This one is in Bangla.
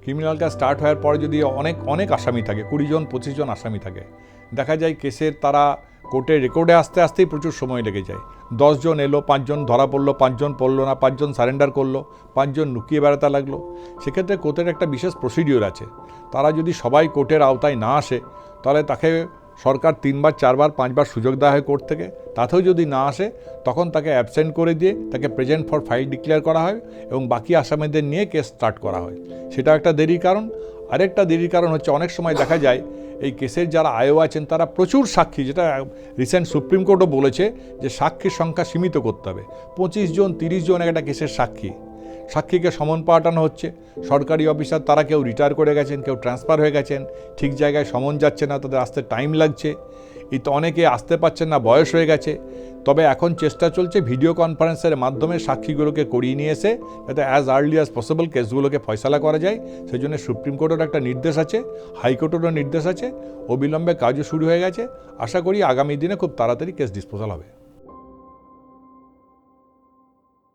ক্রিমিনাল কেস স্টার্ট হওয়ার পরে যদি অনেক আসামি থাকে, 20 জন 25 জন আসামি থাকে, দেখা যায় কেসের তারা কোর্টের রেকর্ডে আসতে আসতেই প্রচুর সময় লেগে যায়। 10 জন এলো, 5 জন ধরা পড়লো, 5 জন পড়লো না, 5 জন সারেন্ডার করলো, 5 জন লুকিয়ে বেড়াতে লাগলো। সেক্ষেত্রে কোর্টের একটা বিশেষ প্রসিডিওর আছে। তারা যদি সবাই কোর্টের আওতায় না আসে, তাহলে তাকে সরকার 3 বার 4 বার 5 বার সুযোগ দেওয়া হয় কোর্ট থেকে। তাতেও যদি না আসে, তখন তাকে অ্যাবসেন্ট করে দিয়ে তাকে প্রেজেন্ট ফর ফাইল ডিক্লেয়ার করা হয় এবং বাকি আসামিদের নিয়ে কেস স্টার্ট করা হয়। সেটা একটা দেরির কারণ। আরেকটা দেরির কারণ হচ্ছে, অনেক সময় দেখা যায় এই কেসের যারা আয়ও আছেন তারা প্রচুর সাক্ষী, যেটা রিসেন্ট সুপ্রিম কোর্টও বলেছে যে সাক্ষীর সংখ্যা সীমিত করতে হবে। 25 জন 30 জন একটা কেসের সাক্ষীকে সমন পাঠানো হচ্ছে। সরকারি অফিসার তারা কেউ রিটায়ার করে গেছেন, কেউ ট্রান্সফার হয়ে গেছেন, ঠিক জায়গায় সমন যাচ্ছে না, তাদের আসতে টাইম লাগছে। তো অনেকে আসতে পারছেন না, বয়স হয়ে গেছে। তবে এখন চেষ্টা চলছে ভিডিও কনফারেন্সের মাধ্যমে সাক্ষীগুলোকে করিয়ে নিয়ে এসে যাতে অ্যাজ আর্লি অ্যাজ পসিবল কেসগুলোকে ফয়সালা করা যায়। সেই জন্য সুপ্রিম কোর্টের একটা নির্দেশ আছে, হাইকোর্টেরও নির্দেশ আছে, অবিলম্বে কাজও শুরু হয়ে গেছে। আশা করি আগামী দিনে খুব তাড়াতাড়ি কেস ডিসপোজাল হবে।